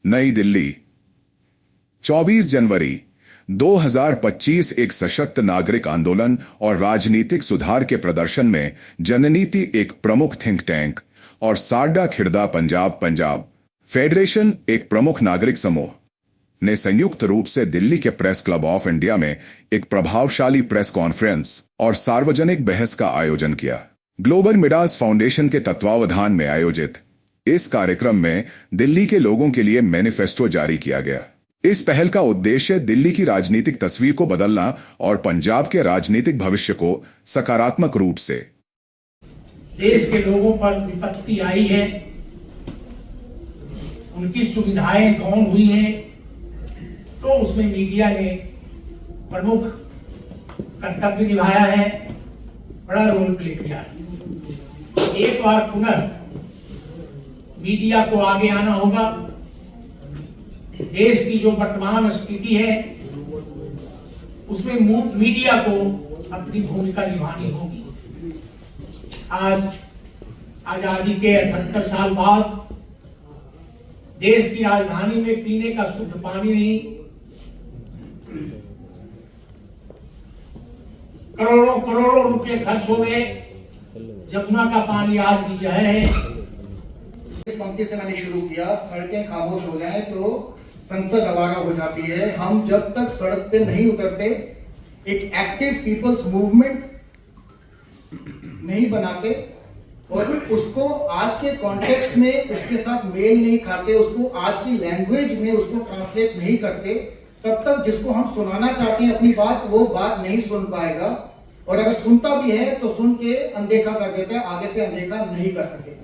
नई दिल्ली 24 जनवरी 2025 एक सशक्त नागरिक आंदोलन और राजनीतिक सुधार के प्रदर्शन में जननीति एक प्रमुख थिंक टैंक और सारडा खिड़दा पंजाब फेडरेशन एक प्रमुख नागरिक समूह ने संयुक्त रूप से दिल्ली के प्रेस क्लब ऑफ इंडिया में एक प्रभावशाली प्रेस कॉन्फ्रेंस और सार्वजनिक बहस का आयोजन किया। ग्लोबल मिडास फाउंडेशन के तत्वावधान में आयोजित इस कार्यक्रम में दिल्ली के लोगों के लिए मैनिफेस्टो जारी किया गया। इस पहल का उद्देश्य दिल्ली की राजनीतिक तस्वीर को बदलना और पंजाब के राजनीतिक भविष्य को सकारात्मक रूप से देश के लोगों पर विपत्ति आई है, उनकी सुविधाएं गौण हुई हैं, तो उसमें मीडिया ने प्रमुख कर्तव्य निभाया है, बड़ा रोल प्ले किया है। एक बार पुनः मीडिया को आगे आना होगा। देश की जो वर्तमान स्थिति है उसमें मीडिया को अपनी भूमिका निभानी होगी। आज आजादी के 78 साल बाद देश की राजधानी में पीने का शुद्ध पानी नहीं, करोड़ों करोड़ों रुपए खर्च हो गए, जमुना का पानी आज भी जहर है। इस पंक्ति से मैंने शुरू किया, सड़कें खामोश हो जाएं तो संसद आवारा हो जाती है। हम जब तक सड़क पे नहीं उतरते, एक एक्टिव पीपल्स मूवमेंट नहीं बनाते और उसको आज के कॉन्टेक्स्ट में उसके साथ मेल नहीं खाते, उसको आज की लैंग्वेज में उसको ट्रांसलेट नहीं करते, तब तक जिसको हम सुनाना चाहते हैं अपनी बात, वो बात नहीं सुन पाएगा। और अगर सुनता भी है तो सुन के अनदेखा कर देता है, आगे से अनदेखा नहीं कर सके।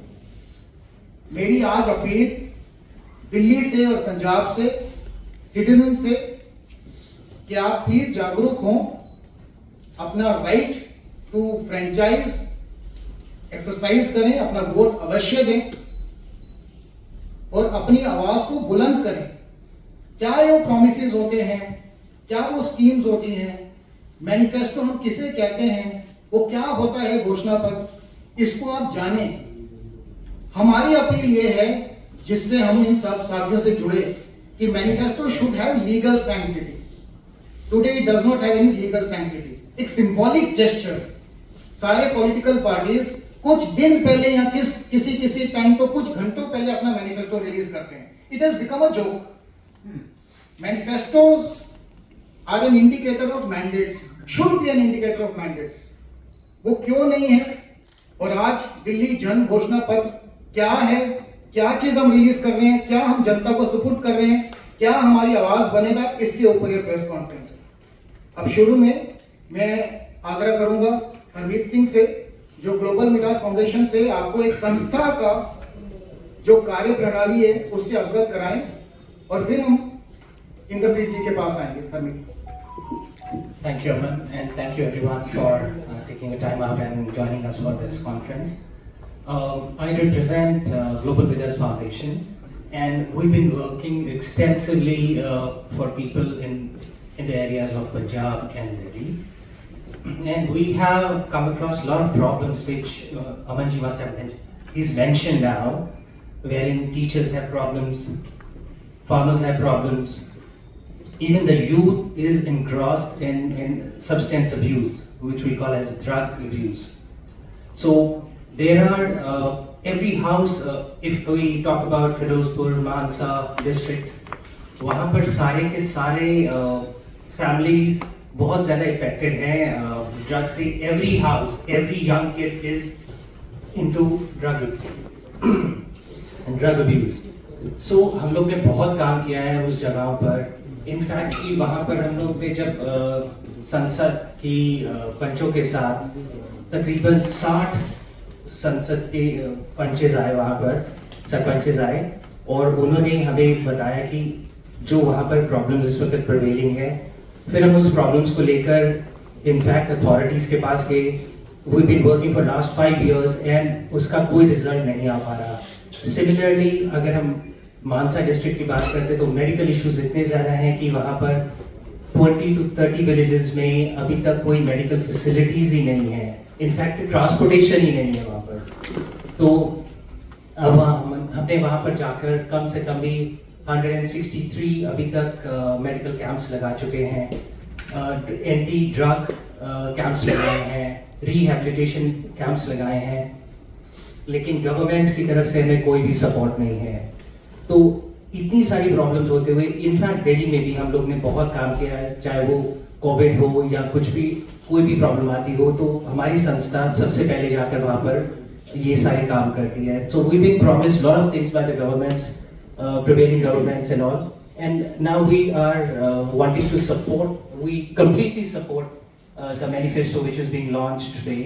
मेरी आज अपील दिल्ली से और पंजाब से, सिटीजन से, कि आप प्लीज जागरूक हों, अपना राइट टू फ्रेंचाइज एक्सरसाइज करें, अपना वोट अवश्य दें और अपनी आवाज को बुलंद करें। क्या वो प्रॉमिसेस होते हैं, क्या वो स्कीम्स होती हैं, मैनिफेस्टो हम किसे कहते हैं, वो क्या होता है घोषणा पत्र, इसको आप जानें। हमारी अपील ये है, जिससे हम इन सब साथियों से जुड़े, कि manifesto should have legal sanctity. Today it does not have any legal sanctity. एक सिंबॉलिक जेस्चर। सारे पॉलिटिकल पार्टीज कुछ दिन पहले या किसी टाइम तो कुछ घंटों पहले अपना मैनिफेस्टो रिलीज करते हैं। It has become a joke. Manifestos are an indicator of mandates, should be an indicator of mandates. वो क्यों नहीं है? और आज दिल्ली जन घोषणा पत्र क्या है, क्या चीज हम रिलीज कर रहे हैं, क्या हम जनता को सुपुर्द कर रहे हैं, क्या हमारी आवाज बनेगा, इसके ऊपर ये प्रेस कॉन्फ्रेंस है। अब शुरू में मैं आग्रह करूंगा हरमीत सिंह से, जो ग्लोबल मिडास फाउंडेशन से आपको एक संस्था का जो कार्य प्रणाली है उससे अवगत कराएं, और फिर हम इंद्रप्रीत जी के पास आएंगे। Harmeet. Thank you, Aman, and thank you everyone for taking the time out and joining us for this conference. I represent Global Midas Foundation, and we've been working extensively for people in the areas of Punjab and Delhi. And we have come across a lot of problems which Amanji must have mentioned. He's mentioned now, wherein teachers have problems, farmers have problems, even the youth is engrossed in substance abuse, which we call as drug abuse. So there are every house, if we talk about Firozpur, Mansa districts, वहाँ पर सारे के सारे families बहुत ज़्यादा affected हैं drug से। Every house, every young kid is into drug abuse. So हम लोग ने बहुत काम किया है उस जगहों पर। इनफैक्ट कि वहाँ पर हम लोग ने जब संसद की पंचों के साथ तकरीबन 60 संसद के पंचेज आए, वहाँ पर सरपंचेज आए, और उन्होंने हमें बताया कि जो वहाँ पर प्रॉब्लम्स इस वक्त प्रिवेलिंग है, फिर हम उस प्रॉब्लम्स को लेकर इनफैक्ट अथॉरिटीज़ के पास गए। We been working for last 5 years and उसका कोई रिजल्ट नहीं आ पा रहा। सिमिलरली अगर हम मानसा डिस्ट्रिक्ट की बात करते तो मेडिकल इश्यूज इतने ज़्यादा हैं कि वहाँ पर 20 to 30 विलेजेस में अभी तक कोई मेडिकल फैसिलिटीज़ ही नहीं है, इनफैक्ट ट्रांसपोर्टेशन ही नहीं है वहाँ पर। तो अब हमने वहाँ पर जाकर कम से कम भी 163 अभी तक मेडिकल कैंप्स लगा चुके हैं, एंटी ड्रग कैंप्स लगाए हैं, रिहैबिलिटेशन कैंप्स लगाए हैं, लेकिन गवर्नमेंट्स की तरफ से हमें कोई भी सपोर्ट नहीं है। तो इतनी सारी प्रॉब्लम्स होते हुए इनफैक्ट दिल्ली में भी हम लोग ने बहुत काम किया है, चाहे वो कोविड हो या कुछ भी कोई भी प्रॉब्लम आती हो, तो हमारी संस्था सबसे पहले जाकर वहाँ पर ये सारे काम करती है। So we been promised lot of things by the governments, prevailing governments and all, and now we are wanting to support, we completely support the manifesto which is being launched today,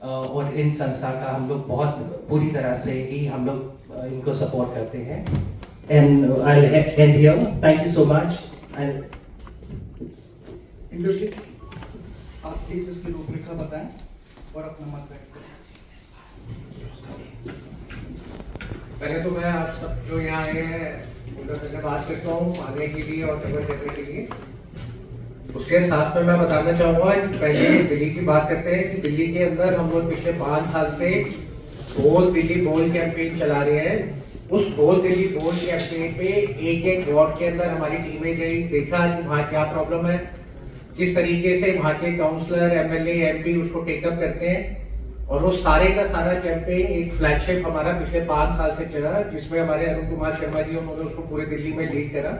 और इन संस्था का हम लोग बहुत पूरी तरह से ही हम लोग इनको सपोर्ट करते हैं। And I'll end here. Thank you so much. Indrajit, आप प्लीज इसकी रूपरेखा बताएं और अपना मत व्यक्त करें। पहले तो मैं आप सब जो यहाँ आए हैं उनका धन्यवाद करता हूँ आने के लिए और खबर देने के लिए। उसके साथ में मैं बताना चाहूँगा कि पहले दिल्ली की बात करते हैं कि दिल्ली के अंदर हम लोग पिछले 5 साल से बोल दिल्ली बोल कैंपेन चला रहे हैं। उस बोल दिल्ली बोल कैंपेन पे एक वार्ड के अंदर हमारी टीमें गई, देखा कि वहाँ क्या प्रॉब्लम है, किस तरीके से वहाँ के काउंसलर, एमएलए, एमपी उसको टेकअप करते हैं। और वो सारे का सारा कैंपेन एक फ्लैगशिप हमारा पिछले 5 साल से चला, जिसमें हमारे अरुण कुमार शर्मा जी उन्होंने उसको पूरे दिल्ली में लीड करा।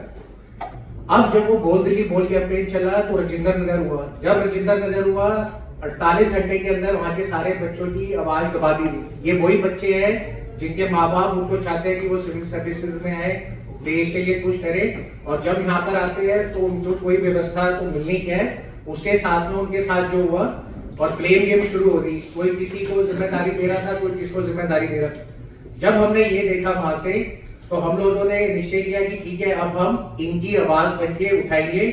अब जब वो बोल दिल्ली बोल कैंपेन चला तो राजेंद्र नगर हुआ। जब राजेंद्र नगर हुआ 48 घंटे के अंदर वहाँ के सारे बच्चों की आवाज दबा दी थी। ये वही बच्चे हैं जिनके माँ बाप उनको चाहते हैं कि वो सिविल सर्विसेज में आए, देश के लिए कुछ करे, और जब यहाँ पर आते हैं तो उनको कोई व्यवस्था तो मिलनी क्या है। उसके साथ में उनके साथ जो हुआ और प्लेन गेम शुरू हो गई, कोई किसी को जिम्मेदारी दे रहा था, कोई किसको जिम्मेदारी दे रहा था। जब हमने ये देखा वहां से तो हम लोगों ने निश्चय किया कि ठीक है अब हम इनकी आवाज बन के उठाएंगे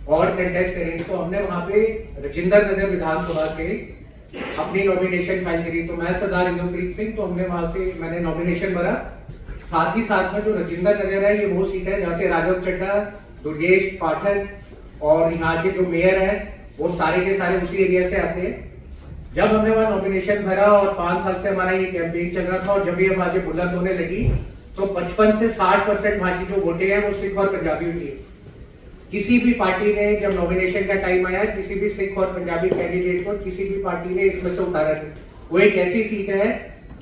और कंटेस्ट करेंगे। तो हमने वहां पे राजेंद्र नगर विधानसभा से अपनी नॉमिनेशन फाइल करी। तो मैं सरदार इंद्रप्रीत सिंह, तो हमने वहां से मैंने नॉमिनेशन भरा। साथ ही साथ में जो राजेंद्र नगर है ये वो सीट है जहाँ से राघव चड्ढा, दुर्गेश पाठक और यहाँ के जो मेयर है वो सारे के सारे उसी एरिया से आते हैं। जब हमने वहां नॉमिनेशन भरा और 5 साल से हमारा ये कैंपेन चल रहा था और जब ये आवाजें बुलंद होने लगी तो 55 से 60% वहां की जो वोटें हैं वो सिख और पंजाबी हुई है। किसी भी पार्टी ने जब नॉमिनेशन का टाइम आया किसी भी सिख और पंजाबी कैंडिडेट को किसी भी पार्टी ने इसमें से उतारा नहीं। वो एक ऐसी सीट है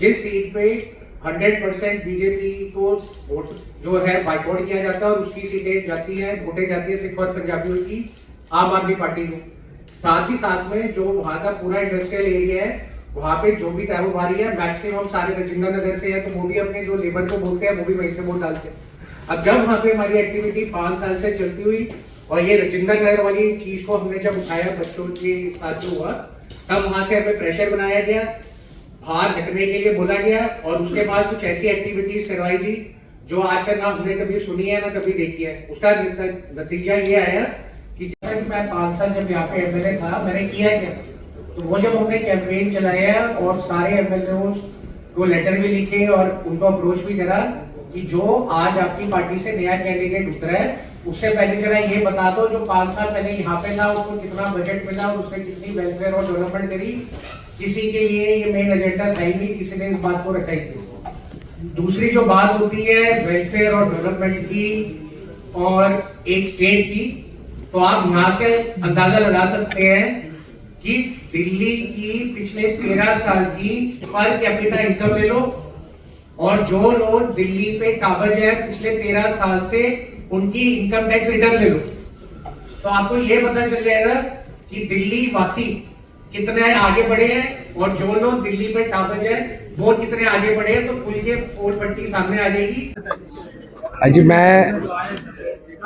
जिस सीट पे 100% बीजेपी को वोट जो है बाइकआउट किया जाता है और उसकी सीटें जाती है, वोटें जाती है सिख और पंजाबियों की आम आदमी पार्टी को। साथ ही साथ में जो वहां का पूरा इंडस्ट्रियल एरिया है वहां पे जो भी कारोबारी है मैक्सिमम सारे राजेंद्र नगर से है, तो वो भी अपने जो लेबर को बोलते हैं वो भी वहीं से वोट डालते हैं। अब जब वहां पे हमारी एक्टिविटी 5 साल से चलती हुई और ये राजेंद्र नगर वाली चीज को हमने जब उठाया बच्चों के साथ जो हुआ, तब वहां से हमें प्रेशर बनाया गया, बाहर हटने के लिए बोला गया और उसके बाद कुछ ऐसी एक्टिविटीज करवाई थी जो आज तक ना हमने कभी सुनी है ना कभी देखी है। उसका नतीजा ये आया कि मैं 5 साल जब यहाँ पे एमएलए था मैंने किया क्या, तो वो जब हमने कैंपेन चलाया और सारे एमएलए को लेटर भी लिखे और उनको अप्रोच भी करा कि जो आज आपकी पार्टी से नया कैंडिडेट उतरा है उससे पहले जरा ये बता दो जो 5 साल पहले यहाँ पे था उसको कितना बजट मिला और उसने कितनी वेलफेयर और डेवलपमेंट करी। किसी के लिए ये मेन एजेंडा था ही नहीं, किसी ने इस बात को रखा ही नहीं। दूसरी जो बात होती है वेलफेयर और डेवलपमेंट की और एक स्टेट की, तो आप यहाँ से अंदाजा लगा सकते हैं कि दिल्ली की पिछले 13 साल की पर कैपिटा इनकम ले लो और जो लोग दिल्ली पे काबिज है पिछले 13 साल से उनकी इनकम टैक्स रिटर्न ले लो, तो आपको ये पता चल जाएगा कि दिल्ली वासी कितने आगे बढ़े हैं और जो लोग दिल्ली पे काबिज है वो कितने आगे बढ़े हैं। तो कुल के पोल पट्टी सामने आ जाएगी। आज मैं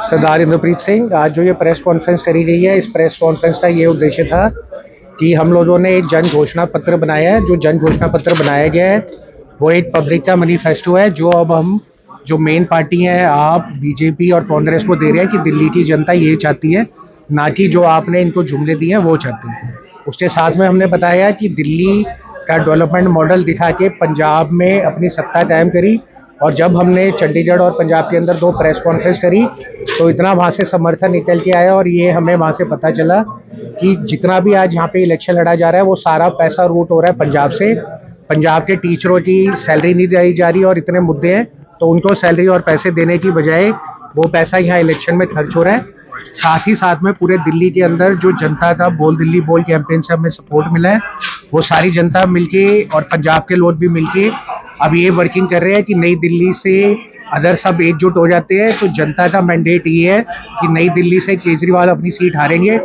सरदार इंद्रप्रीत सिंह, आज जो ये प्रेस कॉन्फ्रेंस करी गई है, इस प्रेस कॉन्फ्रेंस का ये उद्देश्य था कि हम लोगों ने एक जन घोषणा पत्र बनाया है। जो जन घोषणा पत्र बनाया गया है वो एक पब्लिक का मैनिफेस्टो है जो अब हम जो मेन पार्टी है आप बीजेपी और कांग्रेस को दे रहे हैं कि दिल्ली की जनता ये चाहती है, ना कि जो आपने इनको जुमले दिए हैं वो चाहती है। उसके साथ में हमने बताया कि दिल्ली का डेवलपमेंट मॉडल दिखा के पंजाब में अपनी सत्ता कायम करी, और जब हमने चंडीगढ़ और पंजाब के अंदर 2 प्रेस कॉन्फ्रेंस करी तो इतना वहाँ से समर्थन निकल के आया और ये हमें वहाँ से पता चला कि जितना भी आज यहाँ पे इलेक्शन लड़ा जा रहा है वो सारा पैसा रूट हो रहा है पंजाब से। पंजाब के टीचरों की सैलरी नहीं दी जा रही और इतने मुद्दे हैं, तो उनको सैलरी और पैसे देने की बजाय वो पैसा यहाँ इलेक्शन में खर्च हो रहा है। साथ ही साथ में पूरे दिल्ली के अंदर जो जनता था, बोल दिल्ली बोल कैंपेन से हमें सपोर्ट मिला है। वो सारी जनता मिलके और पंजाब के लोग भी मिलके अब ये वर्किंग कर रहे हैं कि नई दिल्ली से अदर सब एकजुट हो जाते हैं। तो जनता का मैंडेट ये है कि नई दिल्ली से केजरीवाल अपनी सीट हारेंगे,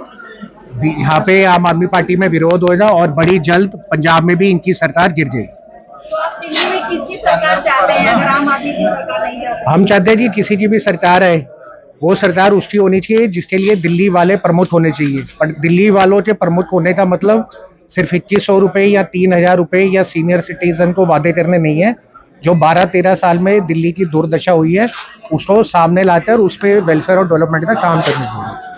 यहाँ पे आम आदमी पार्टी में विरोध होगा और बड़ी जल्द पंजाब में भी इनकी सरकार गिर जाएगी। तो आप दिल्ली में किसकी सरकार चाहते हैं अगर आम आदमी की सरकार नहीं चाहते? हम चाहते हैं कि किसी की भी सरकार है, वो सरकार उसकी होनी चाहिए जिसके लिए दिल्ली वाले प्रमुख होने चाहिए। पर दिल्ली वालों के प्रमुख होने का मतलब सिर्फ 2100 रुपये या 3000 रुपये या सीनियर सिटीजन को वादे करने नहीं है। जो 12-13 साल में दिल्ली की दुर्दशा हुई है उसको सामने लाकर उस पर वेलफेयर और डेवलपमेंट का काम करना चाहिए।